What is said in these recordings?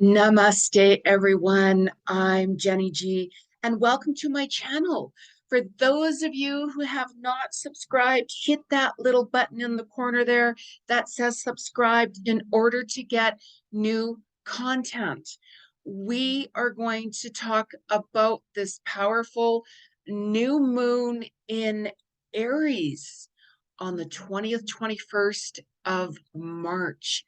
Namaste, everyone. I'm Jeni Ji, and welcome to my channel. For those of you who have not subscribed, hit that little button in the corner there that says subscribed in order to get new content. We are going to talk about this powerful new moon in Aries on the 20th, 21st of March.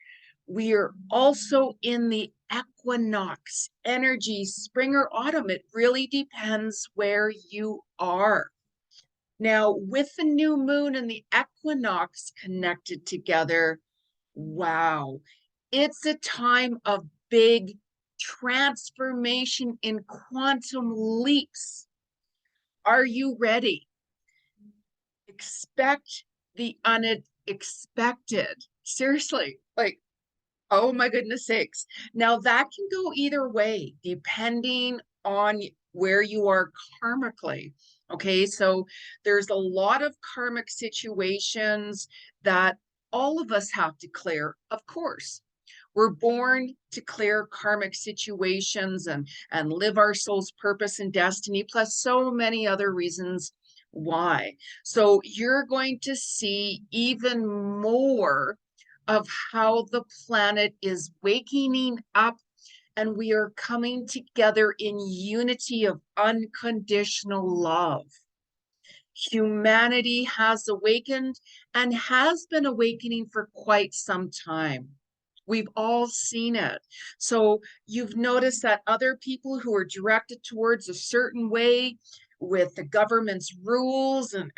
We are also in the equinox energy, spring or autumn. It really depends where you are. Now, with the new moon and the equinox connected together, wow, it's a time of big transformation in quantum leaps. Are you ready? Expect the unexpected. Seriously, like, oh my goodness sakes. Now that can go either way, depending on where you are karmically. Okay, so there's a lot of karmic situations that all of us have to clear, of course. We're born to clear karmic situations and live our soul's purpose and destiny, plus so many other reasons why. So you're going to see even more of how the planet is waking up and we are coming together in unity of unconditional love. Humanity has awakened and has been awakening for quite some time. We've all seen it. So you've noticed that other people who are directed towards a certain way with the government's rules and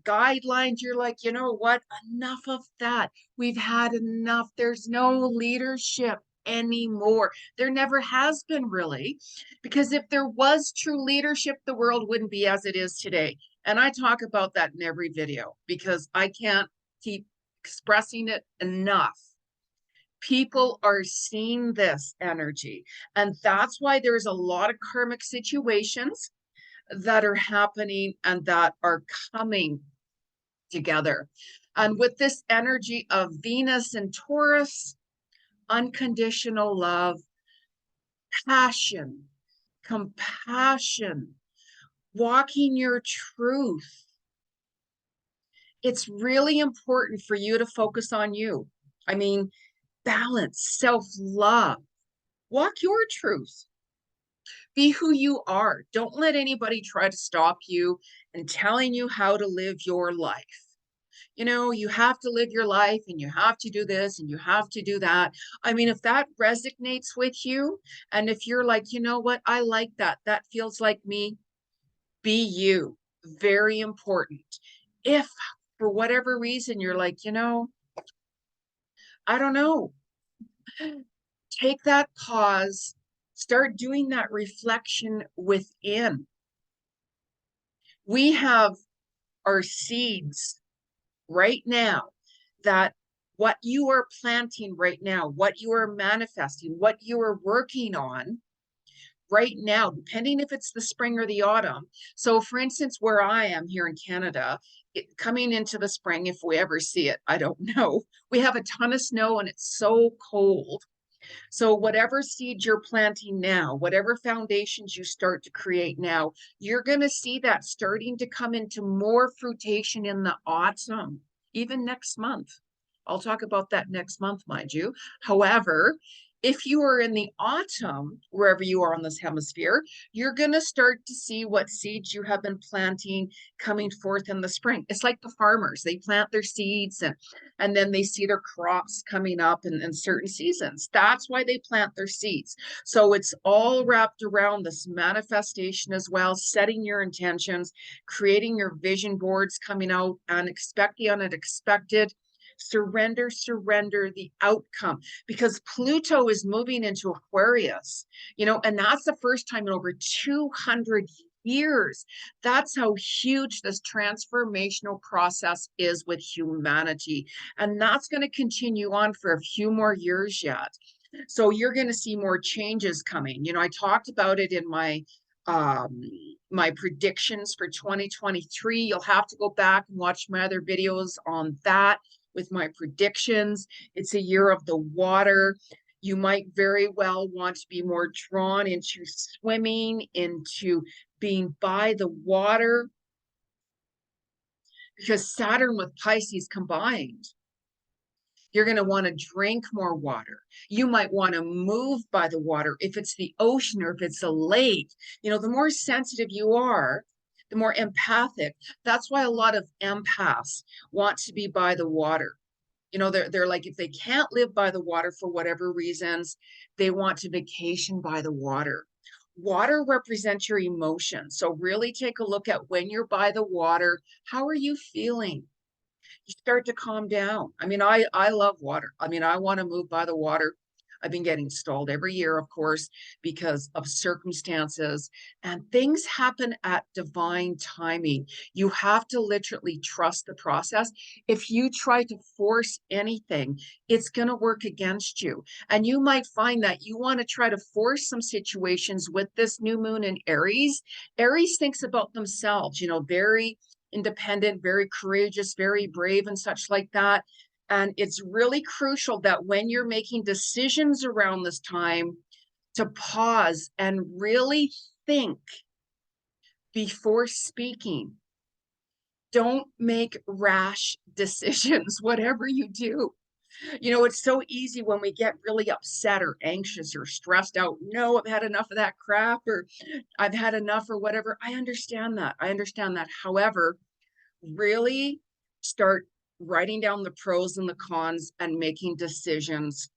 guidelines, you're like, you know what? Enough of that. We've had enough. There's no leadership anymore. There never has been, really, because if there was true leadership, the world wouldn't be as it is today. And I talk about that in every video because I can't keep expressing it enough. People are seeing this energy, and that's why there's a lot of karmic situations that are happening and that are coming together. And with this energy of Venus and Taurus, unconditional love, passion, compassion, walking your truth. It's really important for you to focus on you. I mean, balance, self-love, walk your truth. Be who you are. Don't let anybody try to stop you and telling you how to live your life. You know, you have to live your life and you have to do this and you have to do that. I mean, if that resonates with you, and if you're like, you know what, I like that, that feels like me, be you. Very important. If for whatever reason you're like, you know, I don't know, take that pause, start doing that reflection within. We have our seeds right now, that what you are planting right now, what you are manifesting, what you are working on right now, depending if it's the spring or the autumn. So for instance, where I am here in Canada, coming into the spring, if we ever see it, I don't know. We have a ton of snow and it's so cold. So whatever seeds you're planting now, whatever foundations you start to create now, you're going to see that starting to come into more fruition in the autumn, even next month. I'll talk about that next month, mind you. However, if you are in the autumn, wherever you are on this hemisphere, you're going to start to see what seeds you have been planting coming forth in the spring. It's like the farmers, they plant their seeds and then they see their crops coming up in certain seasons. That's why they plant their seeds. So it's all wrapped around this manifestation as well, setting your intentions, creating your vision boards, coming out and expect the unexpected. Surrender the outcome, because Pluto is moving into Aquarius, you know, and that's the first time in over 200 years. That's how huge this transformational process is with humanity. And that's going to continue on for a few more years yet. So you're going to see more changes coming. You know, I talked about it in my predictions for 2023. You'll have to go back and watch my other videos on that with my predictions. It's a year of the water. You might very well want to be more drawn into swimming, into being by the water, because Saturn with Pisces combined, you're going to want to drink more water. You might want to move by the water if it's the ocean or if it's a lake. You know, the more sensitive you are, the more empathic. That's why a lot of empaths want to be by the water. You know, they're like, if they can't live by the water for whatever reasons, they want to vacation by the water. Water represents your emotions. So really take a look at when you're by the water, how are you feeling? You start to calm down. I mean, I love water. I mean, I want to move by the water. I've been getting stalled every year, of course, because of circumstances, and things happen at divine timing. You have to literally trust the process. If you try to force anything, it's going to work against you. And you might find that you want to try to force some situations with this new moon in Aries. Aries thinks about themselves, you know, very independent, very courageous, very brave, and such like that. And it's really crucial that when you're making decisions around this time, to pause and really think before speaking. Don't make rash decisions, whatever you do. You know, it's so easy when we get really upset or anxious or stressed out. No, I've had enough of that crap, or I've had enough, or whatever. I understand that. I understand that. However, really start writing down the pros and the cons and making decisions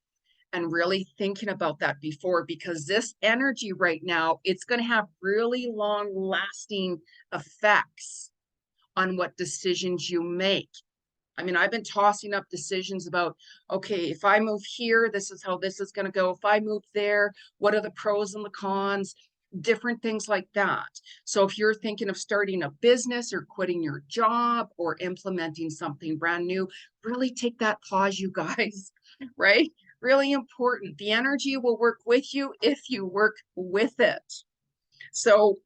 and really thinking about that before, because this energy right now, it's going to have really long lasting effects on what decisions you make. I mean, I've been tossing up decisions about, okay, if I move here, this is how this is going to go. If I move there, what are the pros and the cons? Different things like that. So if you're thinking of starting a business or quitting your job or implementing something brand new, really take that pause, you guys, right? Really important. The energy will work with you if you work with it. So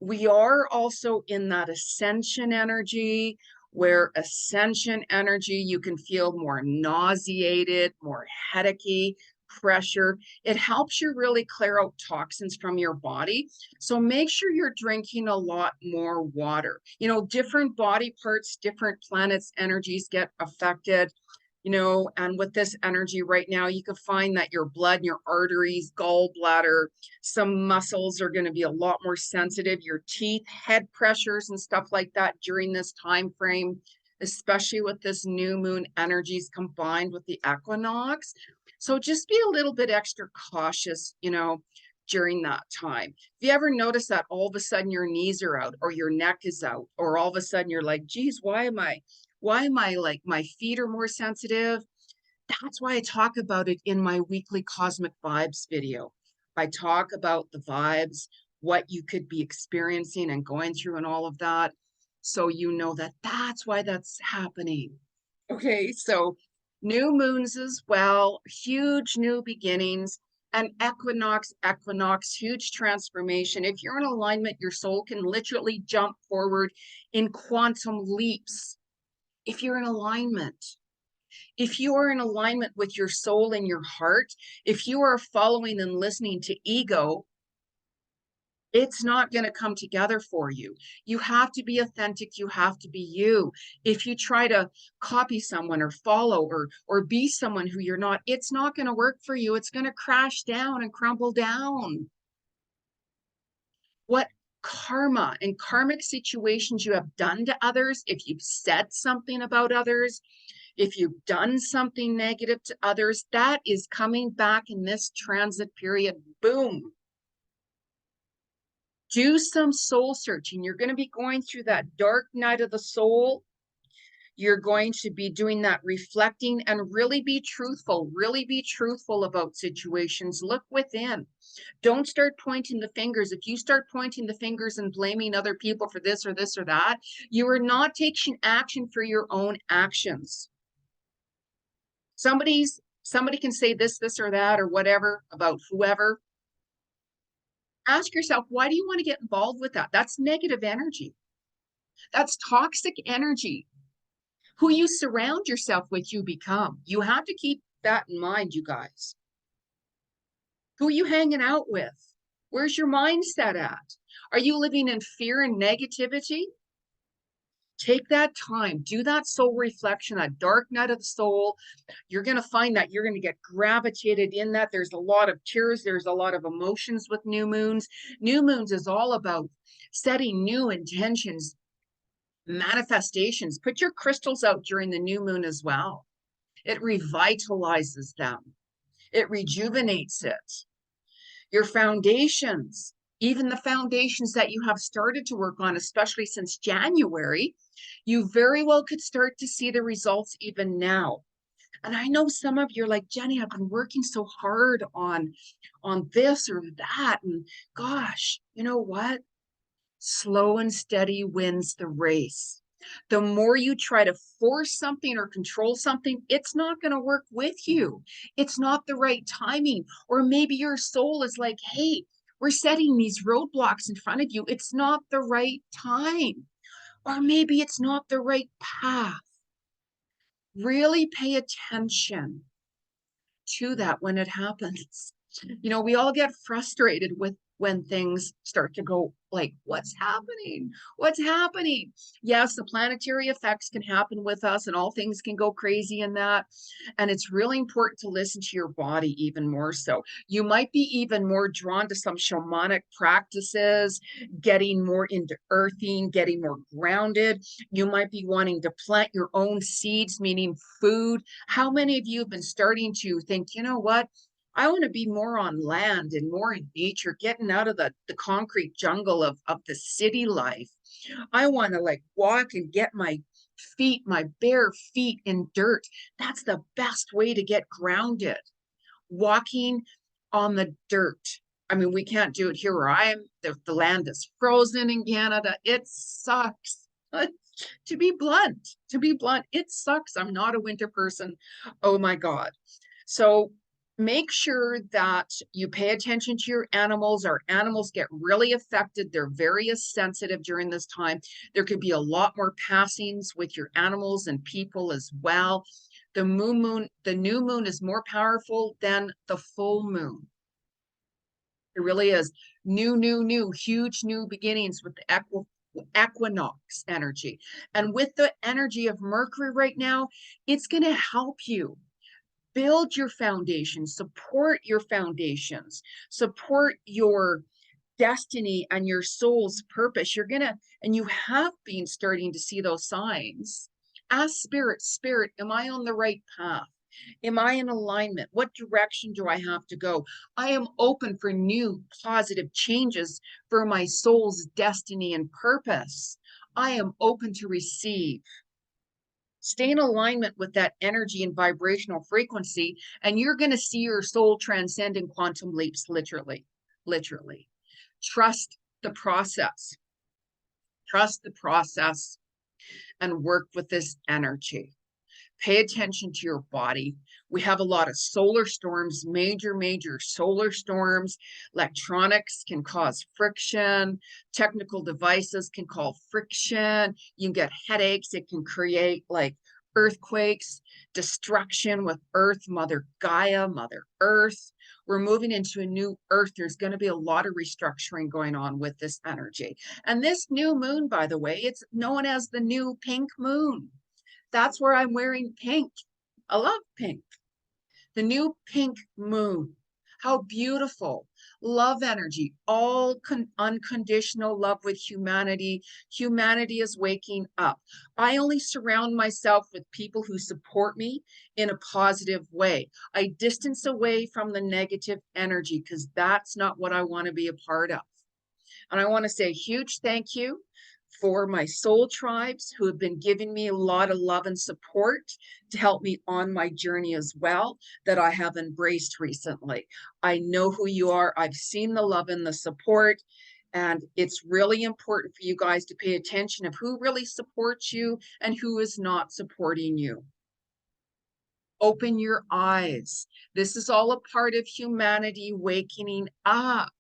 we are also in that ascension energy, where ascension energy, you can feel more nauseated, more headachy, pressure. It helps you really clear out toxins from your body. So make sure you're drinking a lot more water. You know, different body parts, different planets' energies get affected. You know, and with this energy right now, you can find that your blood and your arteries, gallbladder, some muscles are going to be a lot more sensitive, your teeth, head pressures and stuff like that during this time frame, especially with this new moon energies combined with the equinox. So just be a little bit extra cautious, you know, during that time. If you ever notice that all of a sudden your knees are out or your neck is out, or all of a sudden you're like, geez, why am I like my feet are more sensitive? That's why I talk about it in my weekly Cosmic Vibes video. I talk about the vibes, what you could be experiencing and going through and all of that. So you know that that's why that's happening. Okay, so new moons as well, huge new beginnings, and equinox, huge transformation. If you're in alignment, your soul can literally jump forward in quantum leaps. If you're in alignment, if you are in alignment with your soul and your heart, if you are following and listening to ego, it's not going to come together for you. You have to be authentic. You have to be you. If you try to copy someone or follow or be someone who you're not, it's not going to work for you. It's going to crash down and crumble down. What karma and karmic situations you have done to others, if you've said something about others, if you've done something negative to others, that is coming back in this transit period. Boom. Do some soul searching. You're going to be going through that dark night of the soul. You're going to be doing that reflecting and really be truthful about situations. Look within. Don't start pointing the fingers. If you start pointing the fingers and blaming other people for this or this or that, you are not taking action for your own actions. Somebody can say this or that or whatever about whoever. Ask yourself, why do you want to get involved with that? That's negative energy. That's toxic energy. Who you surround yourself with, you become. You have to keep that in mind, you guys. Who are you hanging out with? Where's your mindset at? Are you living in fear and negativity? Take that time, do that soul reflection, that dark night of the soul. You're going to find that you're going to get gravitated in that. There's a lot of tears, there's a lot of emotions with new moons. New moons is all about setting new intentions, manifestations. Put your crystals out during the new moon as well. It revitalizes them, it rejuvenates it. Your foundations, even the foundations that you have started to work on, especially since January, you very well could start to see the results even now. And I know some of you are like, Jeni, I've been working so hard on this or that. And gosh, you know what? Slow and steady wins the race. The more you try to force something or control something, it's not going to work with you. It's not the right timing. Or maybe your soul is like, hey, we're setting these roadblocks in front of you. It's not the right time. Or maybe it's not the right path. Really pay attention to that when it happens. You know, we all get frustrated with when things start to go like, what's happening? What's happening? Yes, the planetary effects can happen with us and all things can go crazy in that. And it's really important to listen to your body even more so. You might be even more drawn to some shamanic practices, getting more into earthing, getting more grounded. You might be wanting to plant your own seeds, meaning food. How many of you have been starting to think, you know what? I want to be more on land and more in nature, getting out of the concrete jungle of the city life. I want to like walk and get my feet, my bare feet in dirt. That's the best way to get grounded. Walking on the dirt. I mean, we can't do it here where I am. The land is frozen in Canada. It sucks. To be blunt, it sucks. I'm not a winter person. Oh my God. So make sure that you pay attention to your animals. Our animals get really affected. They're very sensitive during this time. There could be a lot more passings with your animals and people as well. The new moon is more powerful than the full moon. It really is. New, huge new beginnings with the equinox energy. And with the energy of Mercury right now, it's going to help you build your foundation, support your foundations, support your destiny and your soul's purpose. You're going to, and you have been starting to see those signs. Ask Spirit, am I on the right path? Am I in alignment? What direction do I have to go? I am open for new positive changes for my soul's destiny and purpose. I am open to receive. Stay in alignment with that energy and vibrational frequency, and you're going to see your soul transcend in quantum leaps, literally. Trust the process. Trust the process and work with this energy. Pay attention to your body. We have a lot of solar storms, major solar storms. Electronics can cause friction. Technical devices can cause friction. You can get headaches. It can create like earthquakes, destruction with Earth, Mother Gaia, Mother Earth. We're moving into a new Earth. There's going to be a lot of restructuring going on with this energy. And this new moon, by the way, it's known as the new pink moon. That's where I'm wearing pink. I love pink. The new pink moon. How beautiful. Love energy, all unconditional love with humanity. Humanity is waking up. I only surround myself with people who support me in a positive way. I distance away from the negative energy because that's not what I want to be a part of. And I want to say a huge thank you for my soul tribes who have been giving me a lot of love and support to help me on my journey as well, that I have embraced recently. I know who you are. I've seen the love and the support. And it's really important for you guys to pay attention of who really supports you and who is not supporting you. Open your eyes. This is all a part of humanity waking up.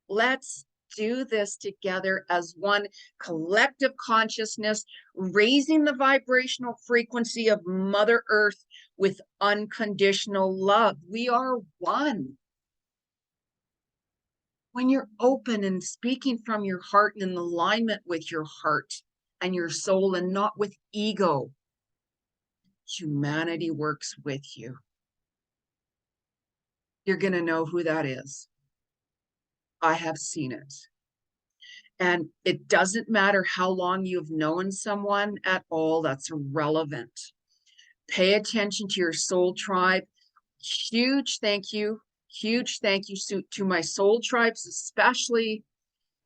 Let's do this together as one collective consciousness, raising the vibrational frequency of Mother Earth with unconditional love. We are one. when you're open and speaking from your heart and in alignment with your heart and your soul and not with ego, humanity works with you. You're going to know who that is. I have seen it. And it doesn't matter how long you've known someone at all, that's irrelevant. Pay attention to your soul tribe. Huge thank you to my soul tribes, especially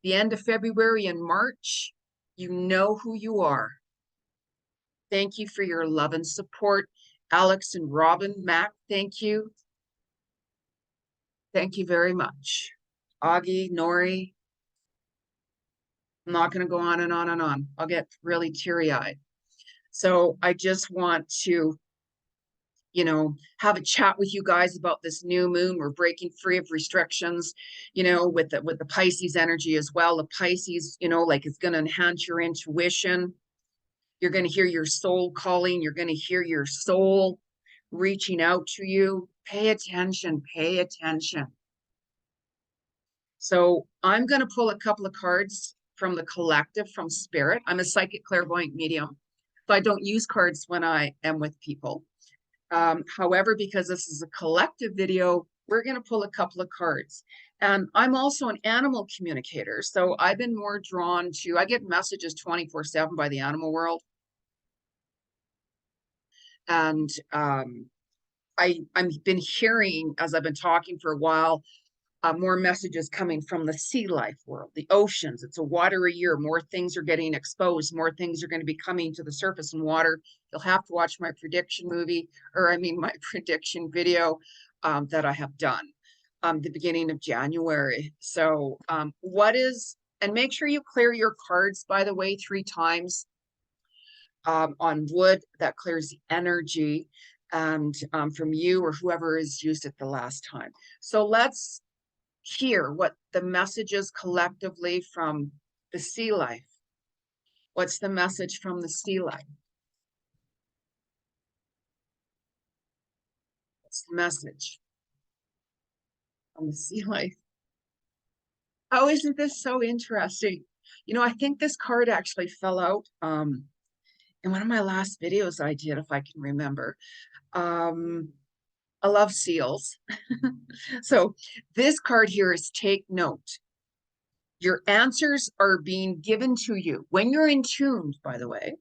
the end of February and March. You know who you are. Thank you for your love and support. Alex and Robin, Mac, thank you. Thank you very much. Augie, Nori. I'm not going to go on and on and on. I'll get really teary-eyed. So I just want to, have a chat with you guys about this new moon. We're breaking free of restrictions, with the Pisces energy as well. The Pisces, it's going to enhance your intuition. You're going to hear your soul calling. You're going to hear your soul reaching out to you. Pay attention, pay attention. So I'm going to pull a couple of cards from the collective, from Spirit. I'm a psychic clairvoyant medium, so I don't use cards when I am with people. However, because this is a collective video, we're going to pull a couple of cards. And I'm also an animal communicator, so I've been more drawn to, I get messages 24/7 by the animal world. And I've been hearing, as I've been talking for a while, more messages coming from the sea life world, the oceans. It's a watery year. More things are getting exposed. More things are going to be coming to the surface in water. You'll have to watch my prediction my prediction video that I have done the beginning of January. So and make sure you clear your cards, by the way, 3 times on wood. That clears the energy and from you or whoever has used it the last time. So let's hear what the message is collectively from the sea life. What's the message from the sea life? What's the message from the sea life? Oh, isn't this so interesting? I think this card actually fell out in one of my last videos I did, if I can remember. I love seals. So this card here is take note. Your answers are being given to you. When you're in tune, by the way,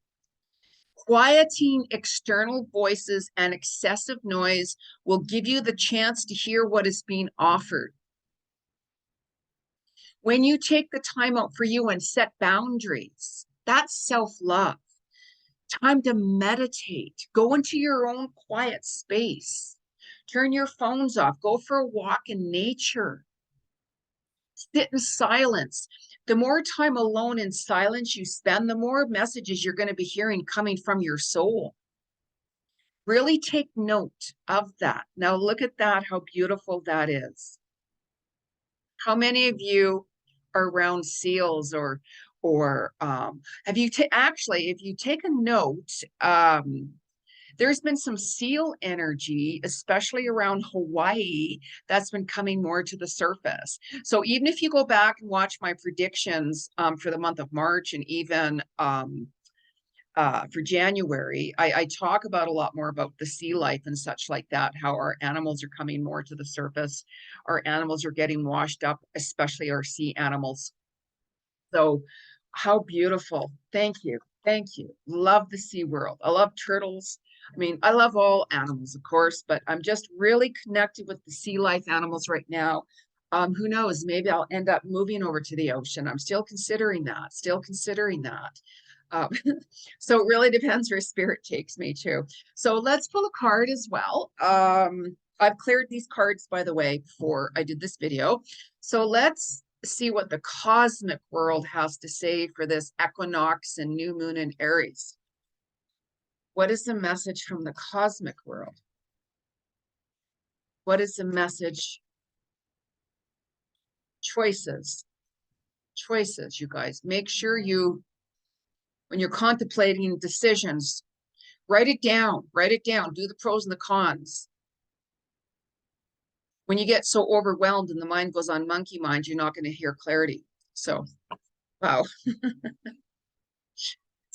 quieting external voices and excessive noise will give you the chance to hear what is being offered. When you take the time out for you and set boundaries, that's self-love. Time to meditate. Go into your own quiet space. Turn your phones off. Go for a walk in nature. Sit in silence. The more time alone in silence you spend, the more messages you're going to be hearing coming from your soul. Really take note of that. Now look at that, how beautiful that is. How many of you are around seals or have you actually, if you take a note, there's been some seal energy, especially around Hawaii, that's been coming more to the surface. So even if you go back and watch my predictions for the month of March and even for January, I talk about a lot more about the sea life and such like that, how our animals are coming more to the surface. Our animals are getting washed up, especially our sea animals. So how beautiful. Thank you. Thank you. Love the sea world. I love turtles. I mean, I love all animals, of course, but I'm just really connected with the sea life animals right now. Who knows? Maybe I'll end up moving over to the ocean. I'm still considering that, so it really depends where spirit takes me to. So let's pull a card as well. I've cleared these cards, by the way, before I did this video. So let's see what the cosmic world has to say for this equinox and new moon in Aries. What is the message from the cosmic world? What is the message? Choices, you guys. Make sure when you're contemplating decisions, write it down, do the pros and the cons. When you get so overwhelmed and the mind goes on monkey mind, you're not going to hear clarity. So, wow. It's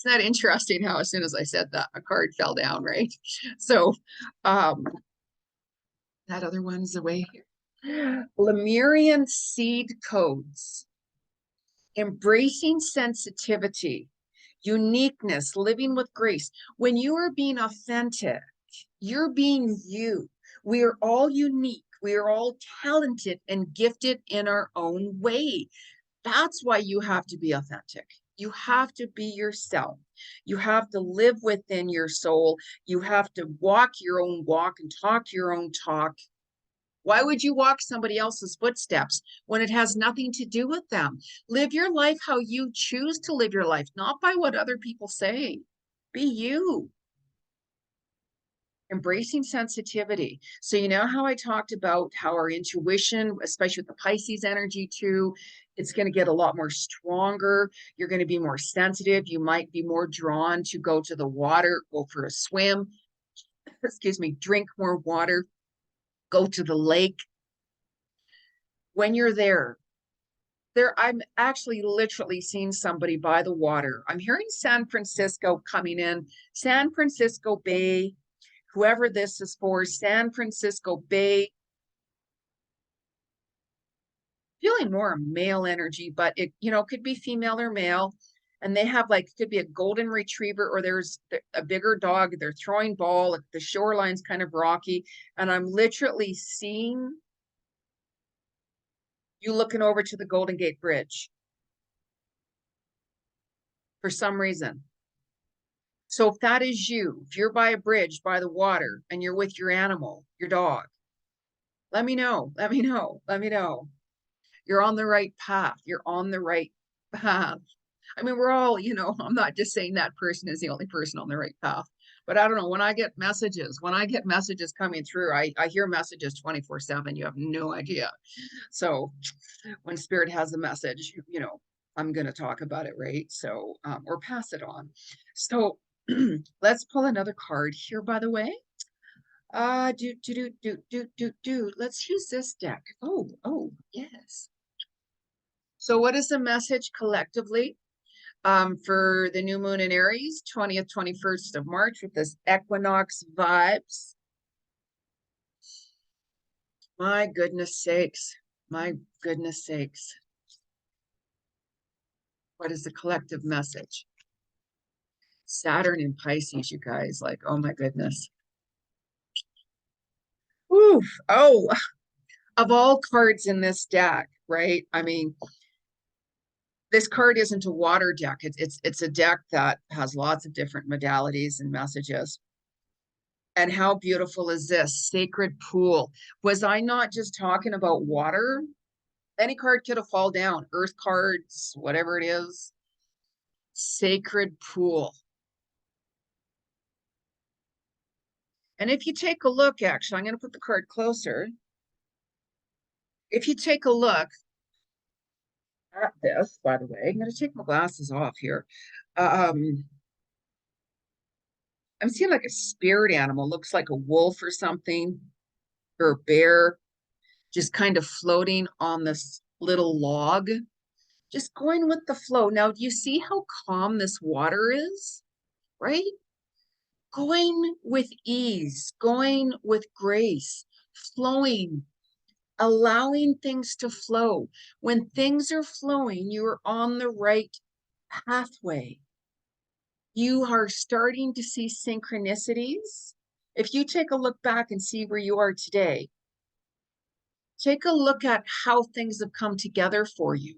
not interesting how as soon as I said that, a card fell down, right? So, um, that other one's away here. Lemurian seed codes, embracing sensitivity, uniqueness, living with grace. When you are being authentic, you're being you. We are all unique. We are all talented and gifted in our own way. That's why you have to be authentic. You have to be yourself. You have to live within your soul. You have to walk your own walk and talk your own talk. Why would you walk somebody else's footsteps when it has nothing to do with them? Live your life how you choose to live your life, not by what other people say. Be you. Embracing sensitivity. So, you know how I talked about how our intuition, especially with the Pisces energy too, it's going to get a lot more stronger. You're going to be more sensitive. You might be more drawn to go to the water, go for a swim, excuse me, drink more water, go to the lake. When you're there, I'm actually literally seeing somebody by the water. I'm hearing San Francisco coming in, San Francisco Bay, whoever this is for, San Francisco Bay, feeling more male energy, but it, could be female or male. And they have like, could be a golden retriever or there's a bigger dog. They're throwing ball. The shoreline's kind of rocky. And I'm literally seeing you looking over to the Golden Gate Bridge for some reason. So if that is you, if you're by a bridge, by the water, and you're with your animal, your dog, let me know. Let me know. Let me know. You're on the right path. You're on the right path. I mean, we're all, I'm not just saying that person is the only person on the right path. But I don't know, when I get messages coming through, I hear messages 24/7. You have no idea. So when spirit has a message, I'm going to talk about it, right? So, or pass it on. So let's pull another card here, by the way. Let's use this deck. Oh, yes. So what is the message collectively for the new moon in Aries, 20th, 21st of March with this equinox vibes? My goodness sakes. My goodness sakes. What is the collective message? Saturn in Pisces, you guys, like, oh my goodness. Oof. Oh, of all cards in this deck, right? I mean, this card isn't a water deck. It's a deck that has lots of different modalities and messages. And how beautiful is this? Sacred pool. Was I not just talking about water? Any card could have fallen down. Earth cards, whatever it is. Sacred pool. And if you take a look, actually, I'm going to put the card closer. If you take a look at this, by the way, I'm going to take my glasses off here. I'm seeing like a spirit animal, looks like a wolf or something, or a bear, just kind of floating on this little log, just going with the flow. Now, do you see how calm this water is, right? Going with ease, going with grace, flowing, allowing things to flow. When things are flowing, you're on the right pathway. You are starting to see synchronicities. If you take a look back and see where you are today, take a look at how things have come together for you.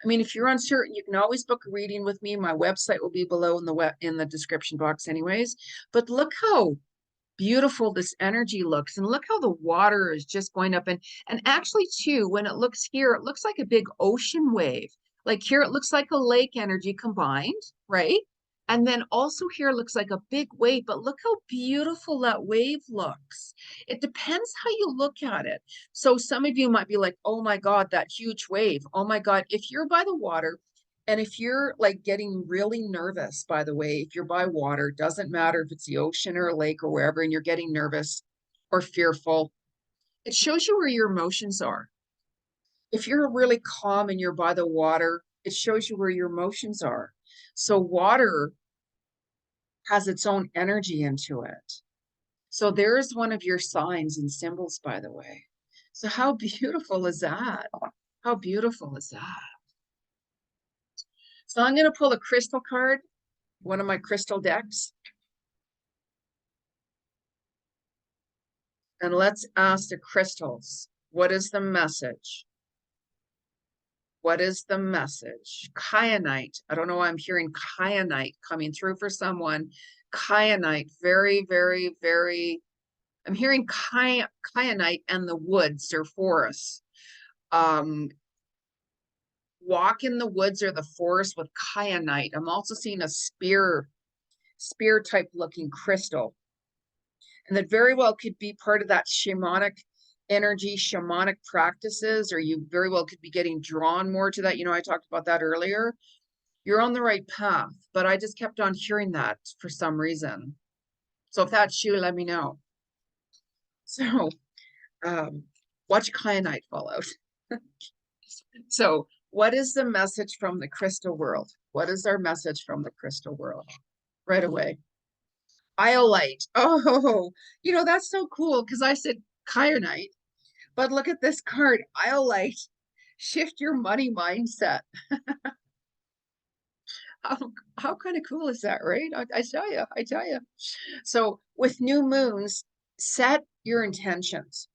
I mean, if you're uncertain, you can always book a reading with me. My website will be below in the description box anyways. But look how beautiful this energy looks, and look how the water is just going up, and actually too, when it looks here, it looks like a big ocean wave. Like here it looks like a lake energy combined, right? And then also here looks like a big wave, but look how beautiful that wave looks. It depends how you look at it. So some of you might be like, oh my God, that huge wave. Oh my God, if you're by the water, and if you're like getting really nervous, by the way, if you're by water, doesn't matter if it's the ocean or a lake or wherever, and you're getting nervous or fearful, It shows you where your emotions are. If you're really calm and you're by the water, it shows you where your emotions are. So water has its own energy into it. So there's one of your signs and symbols, by the way. So how beautiful is that? How beautiful is that? So I'm going to pull a crystal card, one of my crystal decks, and let's ask the crystals, what is the message? What is the message? Kyanite. I don't know why I'm hearing kyanite coming through for someone. Kyanite, very, very, very. I'm hearing kyanite and the woods or forests. Walk in the woods or the forest with kyanite. I'm also seeing a spear type looking crystal. And that very well could be part of that shamanic energy, shamanic practices, or you very well could be getting drawn more to that. You know, I talked about that earlier. You're on the right path, but I just kept on hearing that for some reason. So if that's you, let me know. So watch kyanite fall out. So what is the message from the crystal world? What is our message from the crystal world? Right away. Iolite. Oh, you know, that's so cool because I said kyanite, but look at this card, Iolite. Shift your money mindset. How kind of cool is that, right? I tell you, I tell you. So with new moons, set your intentions.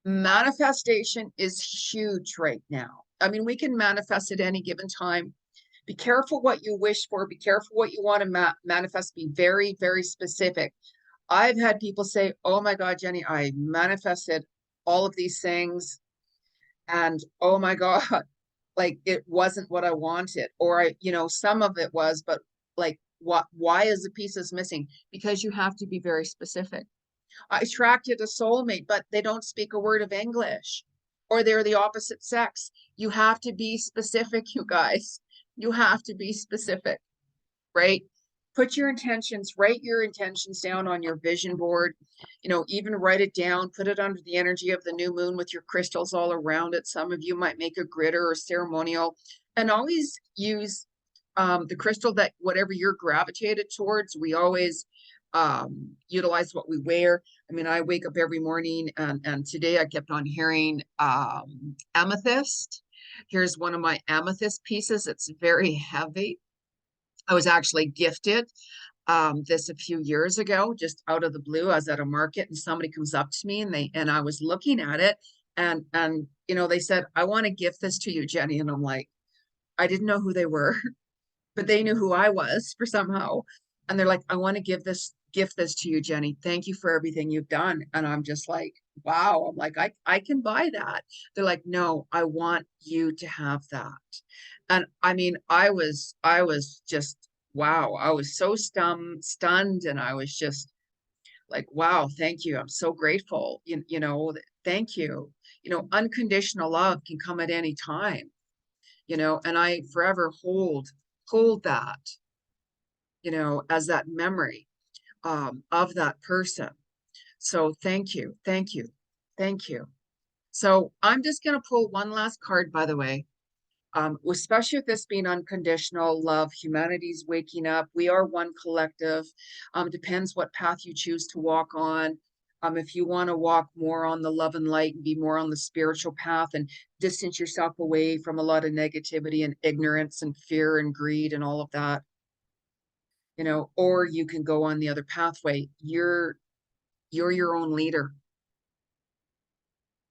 Manifestation is huge right now. I mean, we can manifest at any given time. Be careful what you wish for. Be careful what you want to manifest. Be very, very specific. I've had people say, oh my God, Jeni, I manifested all of these things. And oh my God, like it wasn't what I wanted. Or some of it was, but like why is the pieces missing? Because you have to be very specific. I attracted a soulmate, but they don't speak a word of English, or they're the opposite sex. You have to be specific, you guys. You have to be specific, right? Put your intentions, write your intentions down on your vision board, even write it down, put it under the energy of the new moon with your crystals all around it. Some of you might make a gritter or ceremonial, and always use the crystal that whatever you're gravitated towards. We always utilize what we wear. I mean, I wake up every morning and today I kept on hearing amethyst. Here's one of my amethyst pieces. It's very heavy. I was actually gifted this a few years ago, just out of the blue. I was at a market and somebody comes up to me and I was looking at it and they said, I want to gift this to you, Jeni. And I'm like, I didn't know who they were, but they knew who I was for somehow. And they're like, I want to gift this to you, Jeni. Thank you for everything you've done. And I'm just like, wow. I'm like, I can buy that. They're like, no, I want you to have that. And I mean, I was just, wow. I was so stunned. And I was just like, wow, thank you. I'm so grateful. Thank you. Unconditional love can come at any time, and I forever hold that, as that memory of that person. So thank you, thank you, thank you. So I'm just going to pull one last card, by the way. Especially with this being unconditional love, humanity's waking up. We are one collective. Depends what path you choose to walk on. If you want to walk more on the love and light and be more on the spiritual path and distance yourself away from a lot of negativity and ignorance and fear and greed and all of that, or you can go on the other pathway. You're your own leader,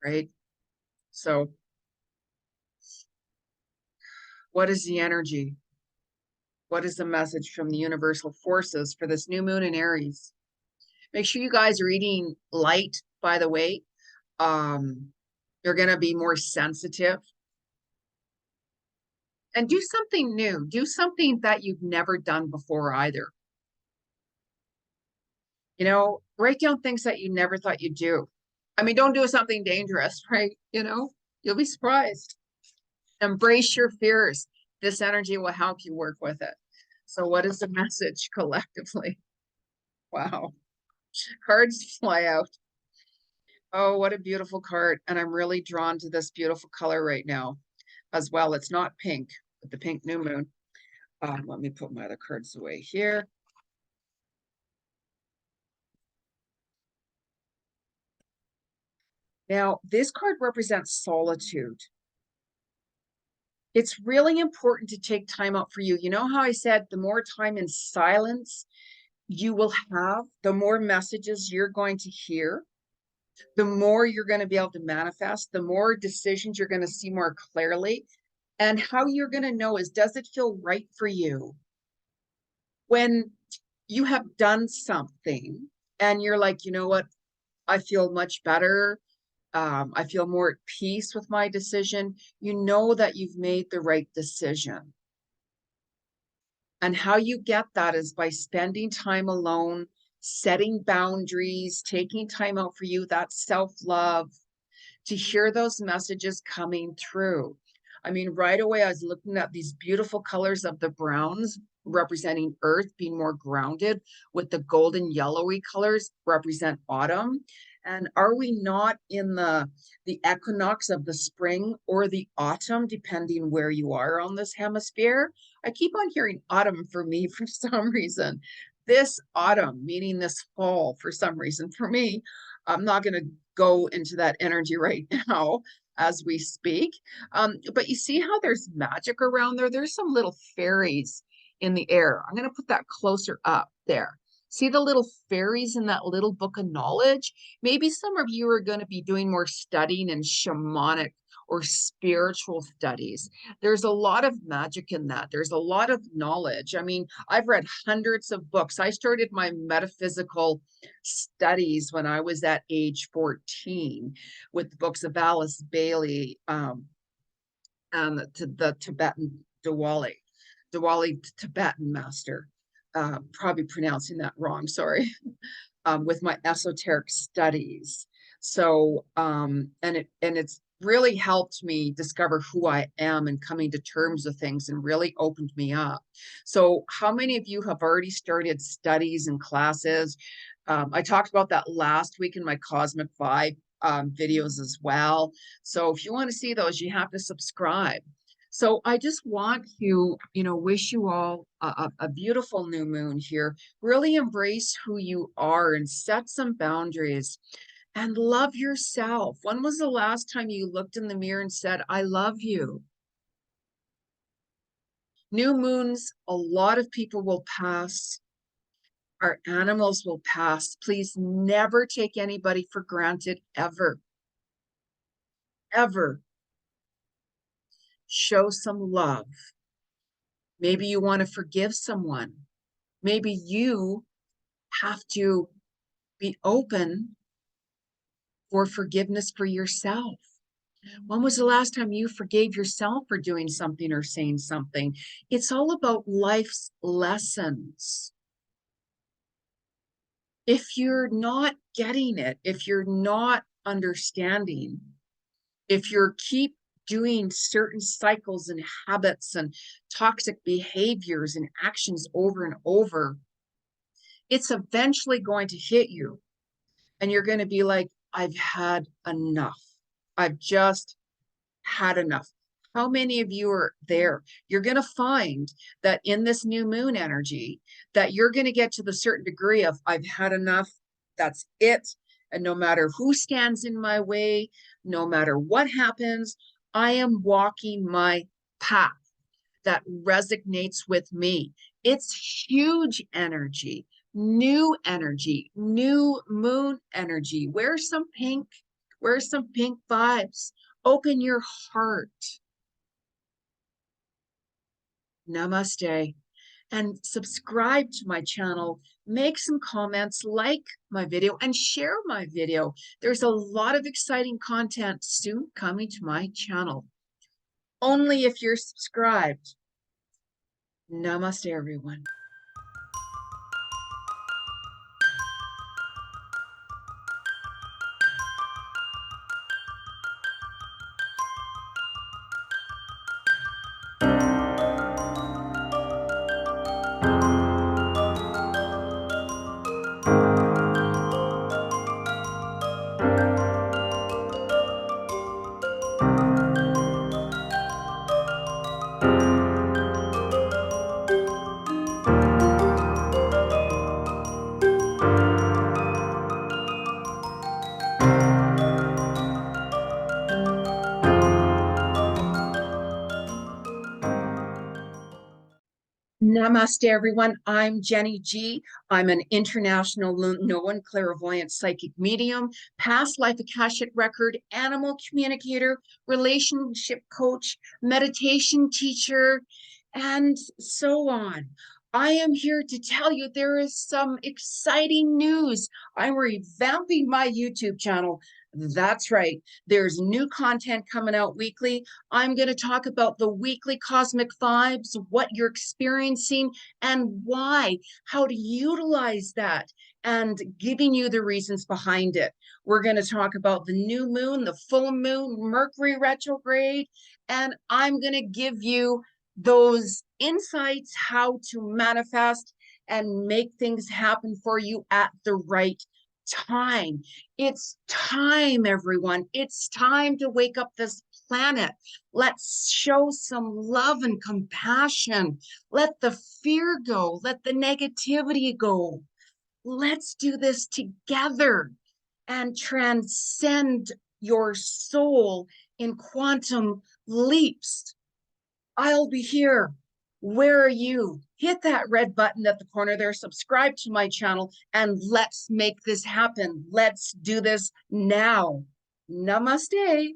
right? So what is the energy? What is the message from the universal forces for this new moon in Aries? Make sure you guys are eating light, by the way. You're going to be more sensitive. And do something new. Do something that you've never done before either. Write down things that you never thought you'd do. I mean, don't do something dangerous, right? You'll be surprised. Embrace your fears. This energy will help you work with it. So what is the message collectively? Wow. Cards fly out. Oh, what a beautiful card. And I'm really drawn to this beautiful color right now as well. It's not pink, but the pink new moon. Let me put my other cards away here. Now, this card represents solitude. It's really important to take time out for you. You know how I said the more time in silence you will have, the more messages you're going to hear, the more you're going to be able to manifest, the more decisions you're going to see more clearly. And how you're going to know is, does it feel right for you when you have done something and you're like, you know what, I feel much better. I feel more at peace with my decision. You know that you've made the right decision. And how you get that is by spending time alone, setting boundaries, taking time out for you, that self-love, to hear those messages coming through. I mean, right away, I was looking at these beautiful colors of the browns representing earth, being more grounded, with the golden yellowy colors represent autumn. And are we not in the equinox of the spring or the autumn, depending where you are on this hemisphere? I keep on hearing autumn for me for some reason. This autumn, meaning this fall for some reason. For me, I'm not going to go into that energy right now as we speak. But you see how there's magic around there? There's some little fairies in the air. I'm going to put that closer up there. See the little fairies in that little book of knowledge? Maybe some of you are going to be doing more studying in shamanic or spiritual studies. There's a lot of magic in that. There's a lot of knowledge. I mean, I've read hundreds of books. I started my metaphysical studies when I was at age 14 with the books of Alice Bailey and the Tibetan Diwali Tibetan master. Probably pronouncing that wrong, sorry. With my esoteric studies. So, and it's really helped me discover who I am and coming to terms with things, and really opened me up. So how many of you have already started studies and classes? I talked about that last week in my Cosmic Vibe videos as well. So if you want to see those, you have to subscribe. So I just want to, wish you all a beautiful new moon here. Really embrace who you are and set some boundaries and love yourself. When was the last time you looked in the mirror and said, I love you? New moons, a lot of people will pass. Our animals will pass. Please never take anybody for granted, ever, ever. Show some love. Maybe you want to forgive someone. Maybe you have to be open for forgiveness for yourself. When was the last time you forgave yourself for doing something or saying something? It's all about life's lessons. If you're not getting it, if you're not understanding, if you keep doing certain cycles and habits and toxic behaviors and actions over and over, it's eventually going to hit you. And you're going to be like, I've had enough. I've just had enough. How many of you are there? You're going to find that in this new moon energy, that you're going to get to the certain degree of, I've had enough. That's it. And no matter who stands in my way, no matter what happens, I am walking my path that resonates with me. It's huge energy, new moon energy. Wear some pink vibes. Open your heart. Namaste. And subscribe to my channel. Make some comments, like my video, and share my video. There's a lot of exciting content soon coming to my channel. Only if you're subscribed. Namaste, everyone. Namaste, everyone. I'm Jeni Ji. I'm an international known clairvoyant psychic medium, past life akashic record, animal communicator, relationship coach, meditation teacher, and so on. I am here to tell you there is some exciting news. I'm revamping my YouTube channel. That's right. There's new content coming out weekly. I'm going to talk about the weekly cosmic vibes, what you're experiencing, and why, how to utilize that, and giving you the reasons behind it. We're going to talk about the new moon, the full moon, Mercury retrograde, and I'm going to give you those insights how to manifest and make things happen for you at the right time. It's time, everyone. It's time to wake up this planet. Let's show some love and compassion. Let the fear go. Let the negativity go. Let's do this together and transcend your soul in quantum leaps. I'll be here. Where are you? Hit that red button at the corner there, subscribe to my channel, and let's make this happen. Let's do this now. Namaste.